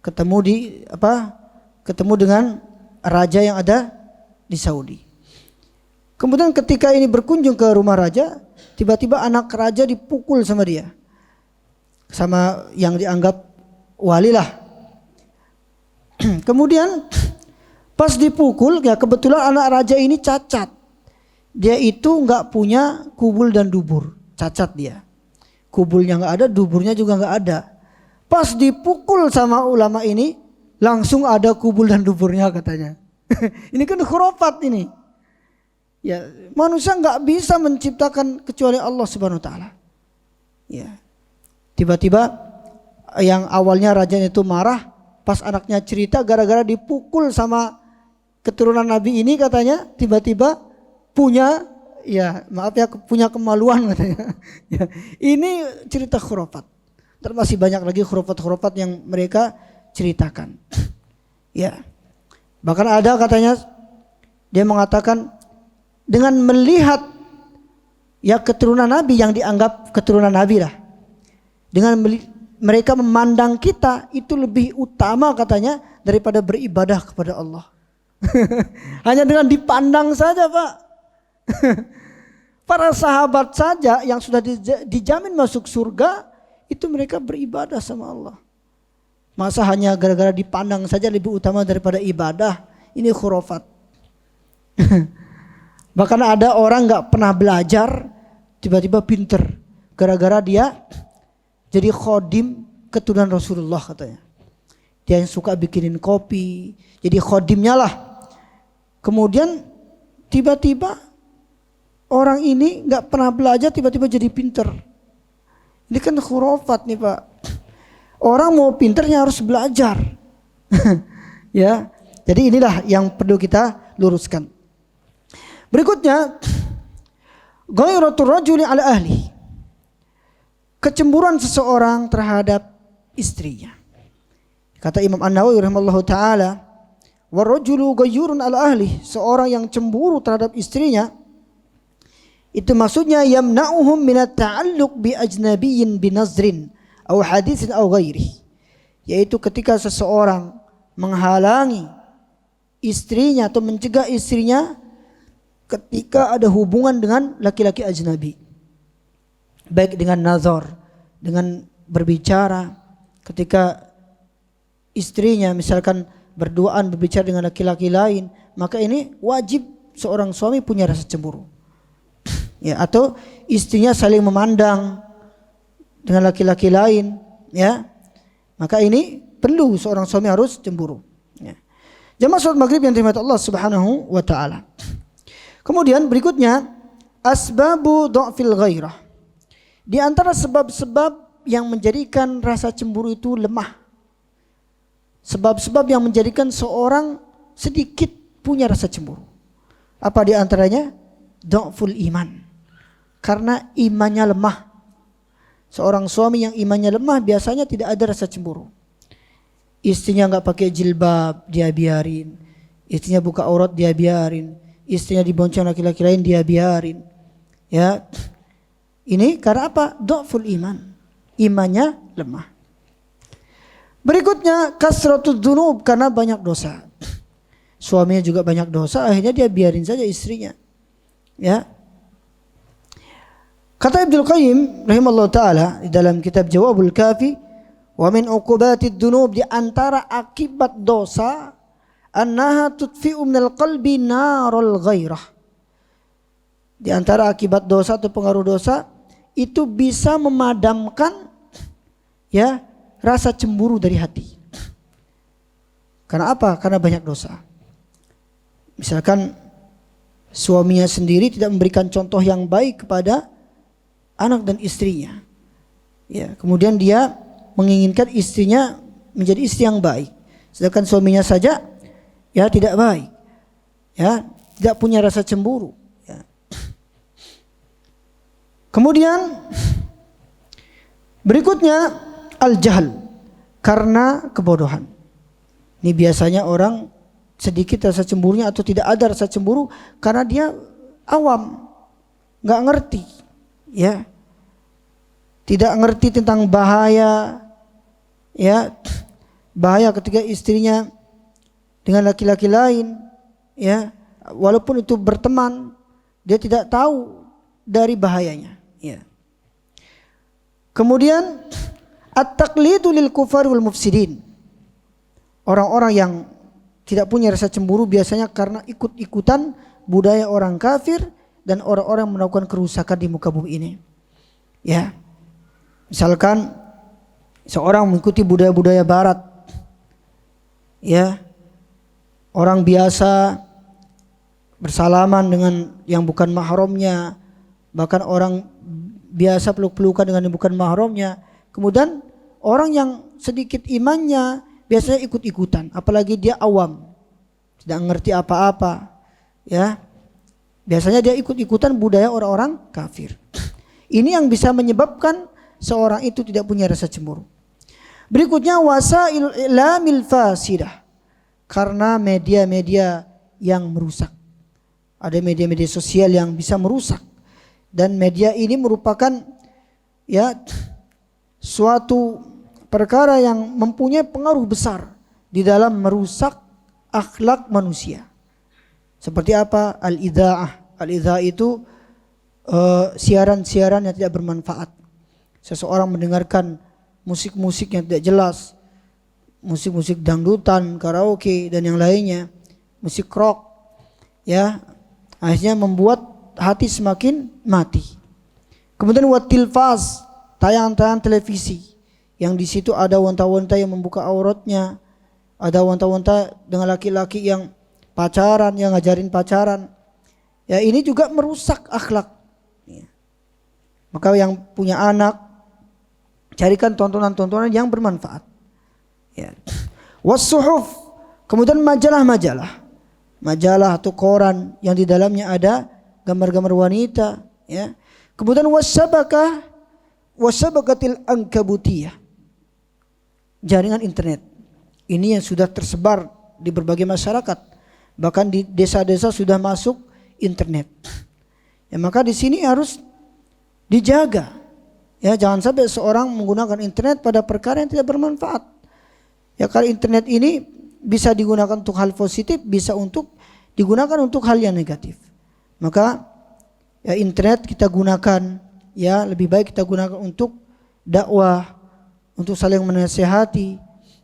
ketemu dengan raja yang ada di Saudi. Kemudian ketika ini berkunjung ke rumah raja, tiba-tiba anak raja dipukul sama dia, sama yang dianggap wali lah. Kemudian pas dipukul, ya kebetulan anak raja ini cacat. Dia itu nggak punya kubul dan dubur, cacat dia. Kubulnya nggak ada, duburnya juga nggak ada. Pas dipukul sama ulama ini, langsung ada kubul dan duburnya katanya. Ini kan khurafat ini. Ya, manusia nggak bisa menciptakan kecuali Allah Subhanahu Wa Taala. Ya, tiba-tiba yang awalnya rajanya itu marah, pas anaknya cerita gara-gara dipukul sama keturunan Nabi ini katanya, tiba-tiba punya punya kemaluan katanya. Ya, ini cerita khurafat. Dan masih banyak lagi khurafat-khurafat yang mereka ceritakan. Ya. Bahkan ada katanya dia mengatakan dengan melihat ya keturunan Nabi yang dianggap keturunan Nabi lah. Dengan mereka memandang kita itu lebih utama katanya daripada beribadah kepada Allah. Hanya dengan dipandang saja, Pak. Para sahabat saja yang sudah dijamin masuk surga, itu mereka beribadah sama Allah. Masa hanya gara-gara dipandang saja lebih utama daripada ibadah? Ini khurafat. Bahkan ada orang gak pernah belajar, tiba-tiba pinter. Gara-gara dia jadi khodim keturunan Rasulullah katanya. Dia yang suka bikinin kopi, jadi khodimnya lah. Kemudian tiba-tiba orang ini gak pernah belajar, tiba-tiba jadi pinter. Ini kan khurafat nih, Pak. Orang mau pinternya harus belajar. Ya, jadi inilah yang perlu kita luruskan. Berikutnya, ghairatul rajuli ala ahli. Kecemburuan seseorang terhadap istrinya. Kata Imam An-Nawawi rahimahullahu taala, warajulu ghayrun ala ahli, seorang yang cemburu terhadap istrinya, itu maksudnya yamna'uhum minat ta'alluq bi ajnabiyyin binazrin aw haditsin aw ghairi, yaitu ketika seseorang menghalangi istrinya atau mencegah istrinya ketika ada hubungan dengan laki-laki ajnabi, baik dengan nazar, dengan berbicara, ketika istrinya misalkan berduaan berbicara dengan laki-laki lain, maka ini wajib seorang suami punya rasa cemburu. Ya, atau istrinya saling memandang dengan laki-laki lain, ya, maka ini perlu seorang suami harus cemburu. Ya. Jamaah salat maghrib yang dirahmati Allah Subhanahu wa taala. Kemudian berikutnya asbabu dha'fil ghairah. Di antara sebab-sebab yang menjadikan rasa cemburu itu lemah. Sebab-sebab yang menjadikan seorang sedikit punya rasa cemburu. Apa di antaranya? Dha'ful iman. Karena imannya lemah. Seorang suami yang imannya lemah biasanya tidak ada rasa cemburu. Istrinya enggak pakai jilbab, dia biarin. Istrinya buka aurat, dia biarin. Istrinya dibonceng laki-laki lain, dia biarin. Ya. Ini karena apa? Dha'ful iman. Imannya lemah. Berikutnya kasratud dzunub, karena banyak dosa. Suaminya juga banyak dosa, akhirnya dia biarin saja istrinya. Ya. Kata Ibnu Qayyim rahimallahu taala di dalam kitab Jawabul Kafi, wa min uqubatid dzunub, di antara akibat dosa, annaha tudfi'u minal qalbi narul ghairah. Di antara akibat dosa atau pengaruh dosa itu bisa memadamkan ya rasa cemburu dari hati. Karena apa? Karena banyak dosa. Misalkan suaminya sendiri tidak memberikan contoh yang baik kepada anak dan istrinya. Ya, kemudian dia menginginkan istrinya menjadi istri yang baik. Sedangkan suaminya saja ya tidak baik. Ya, tidak punya rasa cemburu. Kemudian berikutnya al-jahl, karena kebodohan. Ini biasanya orang sedikit rasa cemburunya atau tidak ada rasa cemburu karena dia awam, nggak ngerti, ya, tidak ngerti tentang bahaya, ya, bahaya ketika istrinya dengan laki-laki lain, ya, walaupun itu berteman, dia tidak tahu dari bahayanya. Ya. Kemudian at-taqlidu lil kufar wal mufsidin. Orang-orang yang tidak punya rasa cemburu biasanya karena ikut-ikutan budaya orang kafir dan orang-orang yang melakukan kerusakan di muka bumi ini. Ya. Misalkan seorang mengikuti budaya-budaya barat. Ya. Orang biasa bersalaman dengan yang bukan mahramnya, bahkan orang biasa peluk-pelukan dengan yang bukan mahramnya. Kemudian orang yang sedikit imannya biasanya ikut-ikutan, apalagi dia awam, tidak ngerti apa-apa, ya. Biasanya dia ikut-ikutan budaya orang-orang kafir. Ini yang bisa menyebabkan seorang itu tidak punya rasa cemburu. Berikutnya wasail i'lamil fasidah, karena media-media yang merusak. Ada media-media sosial yang bisa merusak. Dan media ini merupakan ya suatu perkara yang mempunyai pengaruh besar di dalam merusak akhlak manusia. Seperti apa? Al-idha'ah. Al-idha'ah itu siaran-siaran yang tidak bermanfaat. Seseorang mendengarkan musik-musik yang tidak jelas, musik-musik dangdutan, karaoke dan yang lainnya, musik rock, ya, akhirnya membuat hati semakin mati. Kemudian watilfaz, tayangan-tayangan televisi yang di situ ada wanita-wanita yang membuka auratnya, ada wanita-wanita dengan laki-laki yang pacaran, yang ngajarin pacaran. Ya, ini juga merusak akhlak. Ya. Maka yang punya anak, carikan tontonan-tontonan yang bermanfaat. Ya. Was-suhuf, kemudian majalah-majalah. Majalah atau koran yang di dalamnya ada gambar-gambar wanita, ya. Kemudian wasabakatil ankabutiyah, jaringan internet. Ini yang sudah tersebar di berbagai masyarakat, bahkan di desa-desa sudah masuk internet. Ya, maka di sini harus dijaga. Ya, jangan sampai seorang menggunakan internet pada perkara yang tidak bermanfaat. Ya, kalau internet ini bisa digunakan untuk hal positif, bisa untuk digunakan untuk hal yang negatif. Maka ya internet kita gunakan, ya lebih baik kita gunakan untuk dakwah, untuk saling menasihati,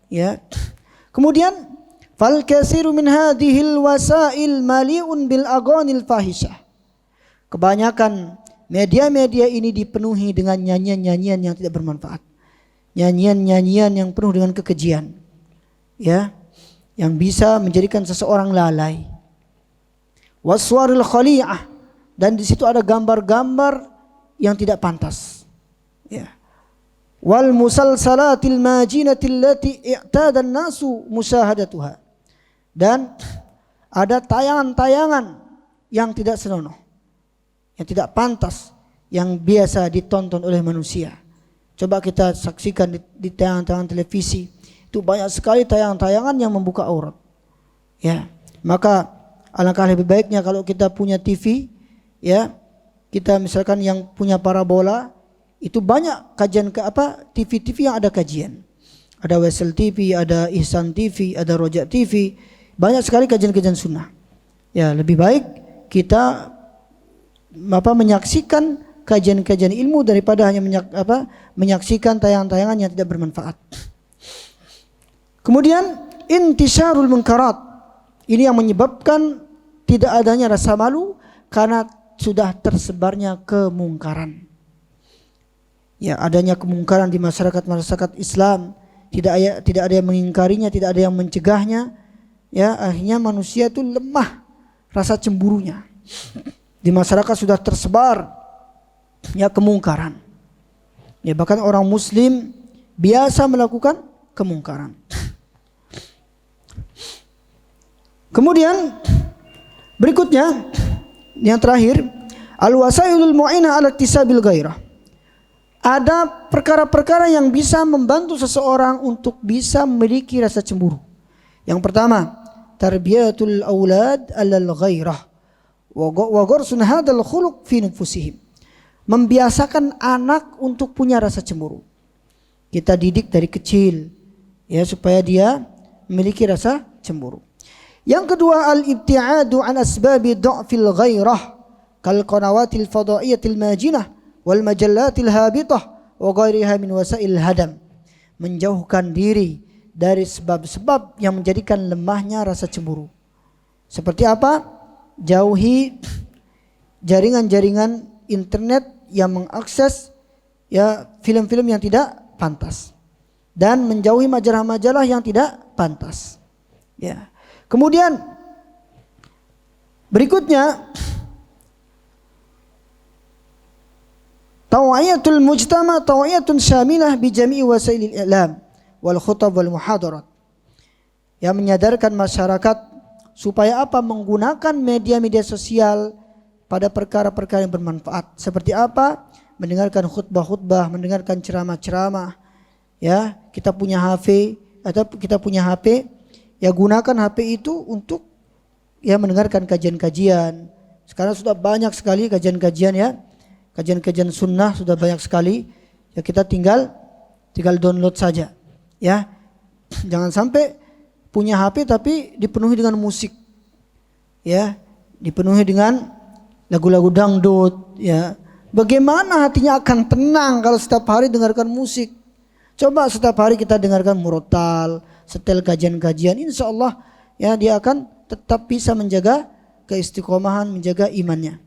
ya. Kemudian fal katsiru min hadhil wasail mali'un bil aghanil fahisyah. Kebanyakan media-media ini dipenuhi dengan nyanyian-nyanyian yang tidak bermanfaat. Nyanyian-nyanyian yang penuh dengan kekejian. Ya, yang bisa menjadikan seseorang lalai. Waswaril khali'ah, dan di situ ada gambar-gambar yang tidak pantas. Ya. wal musalsalatil majinatil lati i'tada an-nasu musyahadatuha. Dan ada tayangan-tayangan yang tidak senonoh, yang tidak pantas, yang biasa ditonton oleh manusia. Coba kita saksikan di tayangan-tayangan televisi, itu banyak sekali tayangan-tayangan yang membuka aurat. Ya, maka alangkah lebih baiknya kalau kita punya TV, ya, kita misalkan yang punya parabola, itu banyak kajian TV-TV yang ada kajian. Ada Wesel TV, ada Ihsan TV, ada Rojak TV, banyak sekali kajian-kajian sunnah. Ya, lebih baik kita menyaksikan kajian-kajian ilmu daripada hanya menyaksikan tayangan-tayangan yang tidak bermanfaat. Kemudian intisyarul munkarat, ini yang menyebabkan tidak adanya rasa malu karena sudah tersebarnya kemungkaran. Ya, adanya kemungkaran di masyarakat Islam, tidak ada yang mengingkarinya, tidak ada yang mencegahnya. Ya, akhirnya manusia itu lemah rasa cemburunya. Di masyarakat sudah tersebar ya kemungkaran. Ya, bahkan orang muslim biasa melakukan kemungkaran. Kemudian berikutnya yang terakhir, al-wasailul mu'inah 'ala iktisabil ghairah. Ada perkara-perkara yang bisa membantu seseorang untuk bisa memiliki rasa cemburu. Yang pertama, tarbiyatul aulad 'alal ghairah wa gharsun hadzal khuluq fi nufusihim. Membiasakan anak untuk punya rasa cemburu. Kita didik dari kecil ya supaya dia memiliki rasa cemburu. Yang kedua, al-ibti'adu an asbabi dha'fil ghairah kal qanawatil fadaiyatil majinah wal majallatil habitah wa ghairiha min wasail hadam. Menjauhkan diri dari sebab-sebab yang menjadikan lemahnya rasa cemburu. Seperti apa? Jauhi jaringan-jaringan internet yang mengakses ya film-film yang tidak pantas dan menjauhi majalah-majalah yang tidak pantas. Ya. Kemudian berikutnya, tawiyatul mujtama tawiyatun syamilah bi jami'i wasailil i'lam wal khutab wal muhadarat. Yang menyadarkan masyarakat supaya apa? Menggunakan media-media sosial pada perkara-perkara yang bermanfaat. Seperti apa? Mendengarkan khutbah-khutbah, mendengarkan ceramah-ceramah. Ya, kita punya HP, ya gunakan HP itu untuk ya mendengarkan kajian-kajian. Sekarang sudah banyak sekali kajian-kajian ya. Kajian-kajian sunnah sudah banyak sekali. Ya kita tinggal download saja. Ya. Jangan sampai punya HP tapi dipenuhi dengan musik. Ya, dipenuhi dengan lagu-lagu dangdut ya. Bagaimana hatinya akan tenang kalau setiap hari dengarkan musik? Coba setiap hari kita dengarkan murotal, setel kajian-kajian, insya Allah ya dia akan tetap bisa menjaga keistiqomahan, menjaga imannya.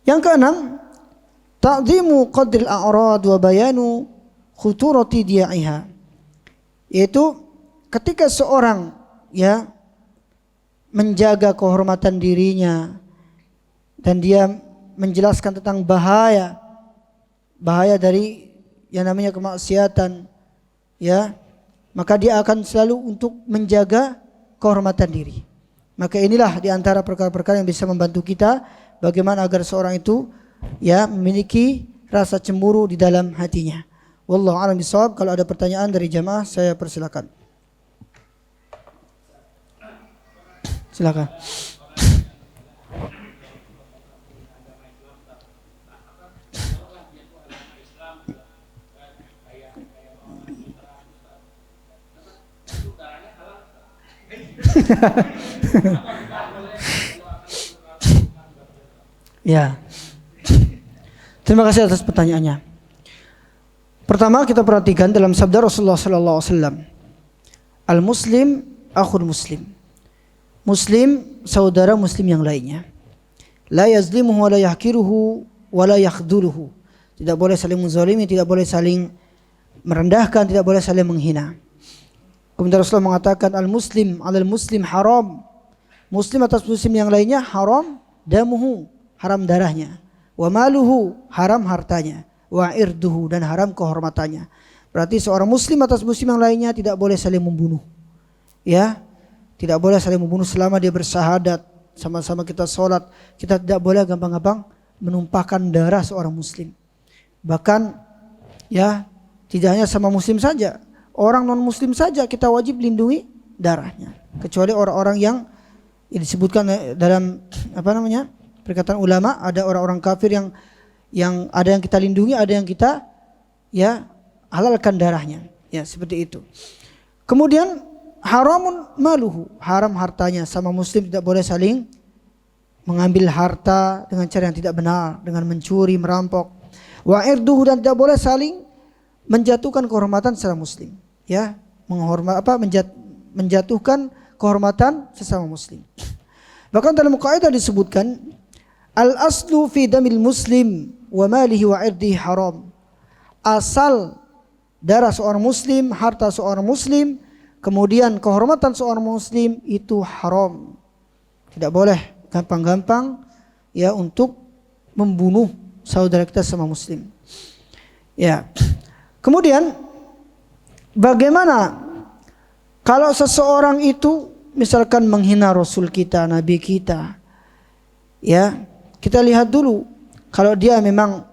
Yang keenam, ta'zimu qadril a'rad wa bayanu khuturati diya'iha. Yaitu ketika seorang ya menjaga kehormatan dirinya dan dia menjelaskan tentang bahaya dari yang namanya kemaksiatan ya, maka dia akan selalu untuk menjaga kehormatan diri. Maka inilah di antara perkara-perkara yang bisa membantu kita bagaimana agar seorang itu ya memiliki rasa cemburu di dalam hatinya. Wallahu a'lam bishawab. Kalau ada pertanyaan dari jamaah saya persilakan. Silakan. Ya. Terima kasih atas pertanyaannya. Pertama kita perhatikan dalam sabda Rasulullah sallallahu alaihi wasallam. Al-muslim akhul muslim. Muslim saudara muslim yang lainnya. La yazlimuhu wa la yahkiruhu wa la yakhdhuluhu. Tidak boleh saling menzalimi, tidak boleh saling merendahkan, tidak boleh saling menghina. Kemudian Rasulullah mengatakan al-muslim 'alal muslim haram. Muslim atas muslim yang lainnya haram damuhu, haram darahnya. Wa maluhu, haram hartanya. wa irduhu, dan haram kehormatannya. Berarti seorang muslim atas muslim yang lainnya tidak boleh saling membunuh. Ya, tidak boleh saling membunuh selama dia bersyahadat, sama-sama kita sholat. Kita tidak boleh gampang-gampang menumpahkan darah seorang muslim. Bahkan ya, tidak hanya sama muslim saja, orang non muslim saja kita wajib lindungi darahnya. Kecuali orang-orang yang disebutkan dalam perkataan ulama, ada orang-orang kafir yang ada yang kita lindungi, ada yang kita ya halalkan darahnya, ya seperti itu. Kemudian haramun maluhu, haram hartanya. Sama muslim tidak boleh saling mengambil harta dengan cara yang tidak benar, dengan mencuri, merampok. Wa irduhu, dan tidak boleh saling menjatuhkan kehormatan secara muslim, ya, menjatuhkan kehormatan sesama muslim. Bahkan dalam kaidah disebutkan al aslu fi damil muslim wa malihi wa irdihi haram. Asal darah seorang muslim, harta seorang muslim, kemudian kehormatan seorang muslim itu haram. Tidak boleh gampang-gampang ya untuk membunuh saudara kita sama muslim. Ya. Kemudian bagaimana kalau seseorang itu misalkan menghina Rasul kita, Nabi kita, ya, kita lihat dulu kalau dia memang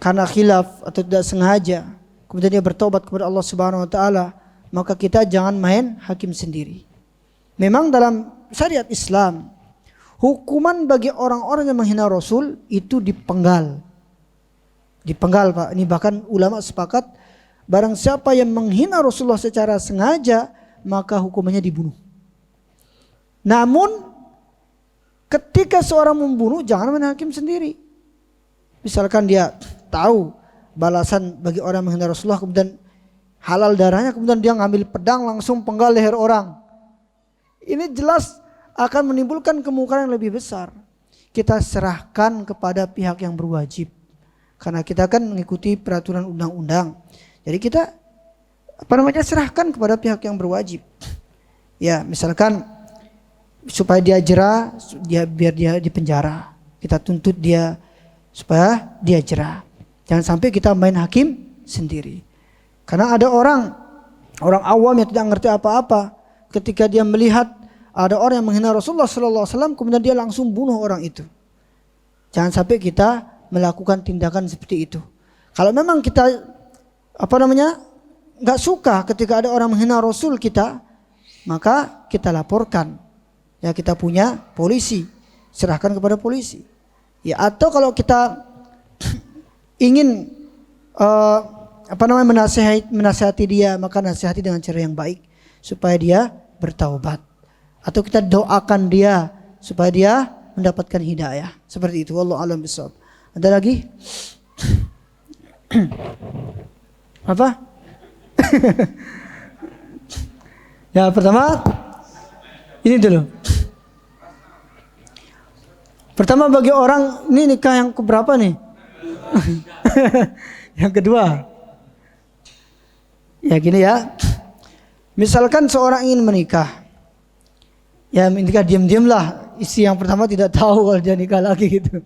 karena khilaf atau tidak sengaja, kemudian dia bertobat kepada Allah Subhanahu wa taala, maka kita jangan main hakim sendiri. Memang dalam syariat Islam, hukuman bagi orang-orang yang menghina Rasul itu dipenggal. Dipenggal, Pak. Ini bahkan ulama sepakat, barang siapa yang menghina Rasulullah secara sengaja, maka hukumannya dibunuh. Namun ketika seorang membunuh, jangan main hakim sendiri. Misalkan dia tahu balasan bagi orang menghina Rasulullah, kemudian halal darahnya, kemudian dia ngambil pedang langsung penggal leher orang. Ini jelas akan menimbulkan kemungkaran yang lebih besar. Kita serahkan kepada pihak yang berwajib, karena kita kan mengikuti peraturan undang-undang. Jadi kita serahkan kepada pihak yang berwajib. Ya, misalkan supaya dia jera, biar dia dipenjara. Kita tuntut dia supaya dia jera. Jangan sampai kita main hakim sendiri. Karena ada orang awam yang tidak ngerti apa-apa, ketika dia melihat ada orang yang menghina Rasulullah sallallahu alaihi wasallam, kemudian dia langsung bunuh orang itu. Jangan sampai kita melakukan tindakan seperti itu. Kalau memang kita enggak suka ketika ada orang menghina Rasul kita, maka kita laporkan. Ya, kita punya polisi, serahkan kepada polisi. Ya, atau kalau kita ingin menasihati dia, maka nasihati dengan cara yang baik supaya dia bertaubat, atau kita doakan dia supaya dia mendapatkan hidayah. Seperti itu. Wallahu a'lam bishawab. Ada lagi? Apa? Ya, pertama ini dulu. Pertama, bagi orang ini nikah yang keberapa nih? Yang kedua, ya gini ya, misalkan seorang ingin menikah, ya menikah diam-diam lah, istri yang pertama tidak tahu kalau dia nikah lagi gitu.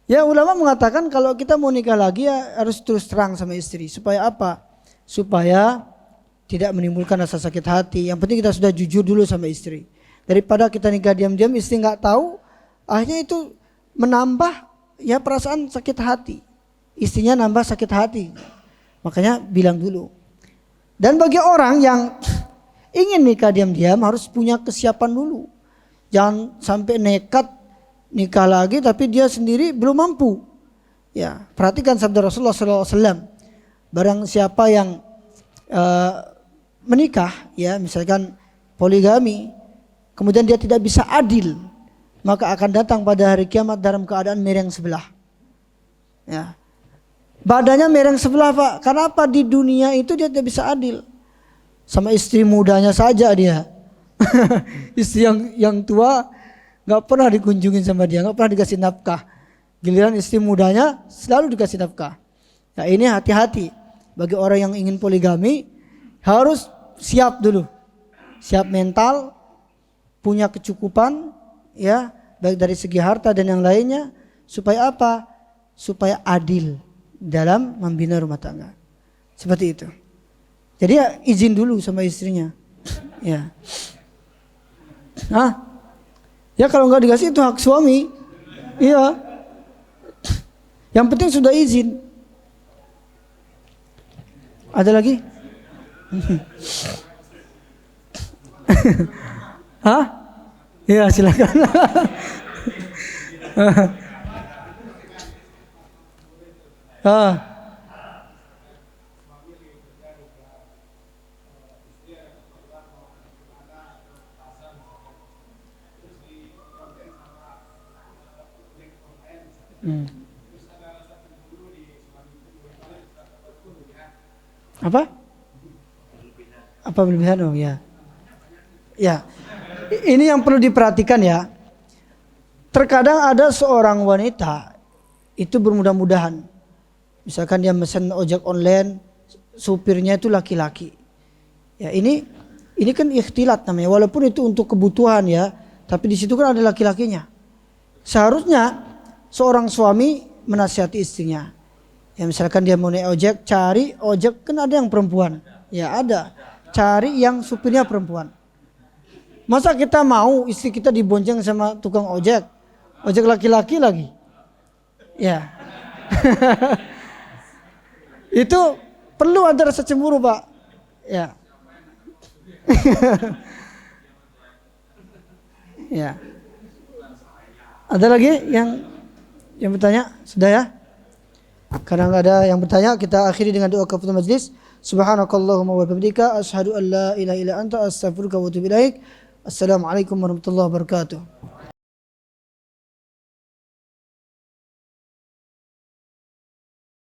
Ya, ulama mengatakan kalau kita mau nikah lagi ya harus terus terang sama istri. Supaya apa? Supaya tidak menimbulkan rasa sakit hati. Yang penting kita sudah jujur dulu sama istri. Daripada kita nikah diam-diam, istri nggak tahu, akhirnya itu menambah ya perasaan sakit hati. Istrinya nambah sakit hati. Makanya bilang dulu. Dan bagi orang yang ingin nikah diam-diam harus punya kesiapan dulu. Jangan sampai nekat nikah lagi tapi dia sendiri belum mampu. Ya, perhatikan sabda Rasulullah SAW. Barang siapa yang menikah, ya misalkan poligami, kemudian dia tidak bisa adil, maka akan datang pada hari kiamat dalam keadaan miring sebelah. Ya. Badannya miring sebelah, Pak. Karena apa? Di dunia itu dia tidak bisa adil. Sama istri mudanya saja dia. Istri yang tua nggak pernah dikunjungin sama dia, nggak pernah dikasih nafkah. Giliran istri mudanya selalu dikasih nafkah. Nah, ini hati-hati. Bagi orang yang ingin poligami harus siap dulu. Siap mental, punya kecukupan, ya, baik dari segi harta dan yang lainnya. Supaya apa? supaya adil dalam membina rumah tangga. Seperti itu. Jadi ya izin dulu sama istrinya. Ya. Ya kalau nggak dikasih itu hak suami. Iya. Yang penting sudah izin. Ada lagi? Hah? Ya silakan. Apa? Apa berlebihan? Oh ya. Ya. Ini yang perlu diperhatikan ya. Terkadang ada seorang wanita itu bermudah-mudahan. Misalkan dia mesen ojek online, supirnya itu laki-laki. Ya, ini kan ikhtilat namanya. Walaupun itu untuk kebutuhan ya, tapi di situ kan ada laki-lakinya. Seharusnya seorang suami menasihati istrinya. Ya misalkan dia mau naik ojek, cari ojek, kan ada yang perempuan. Ya ada. Cari yang supirnya perempuan. Masa kita mau istri kita dibonceng sama tukang ojek? Ojek laki-laki lagi. Ya. Itu perlu ada rasa cemburu, Pak. Ya. Ya. Ada lagi yang bertanya? Sudah ya? Karena nggak ada yang bertanya, kita akhiri dengan doa kafaratul majlis. Subhanakallahumma wa bihamdika asyhadu an la ilaha illa anta astaghfiruka wa atubu ilaik. Assalamualaikum warahmatullahi wabarakatuh.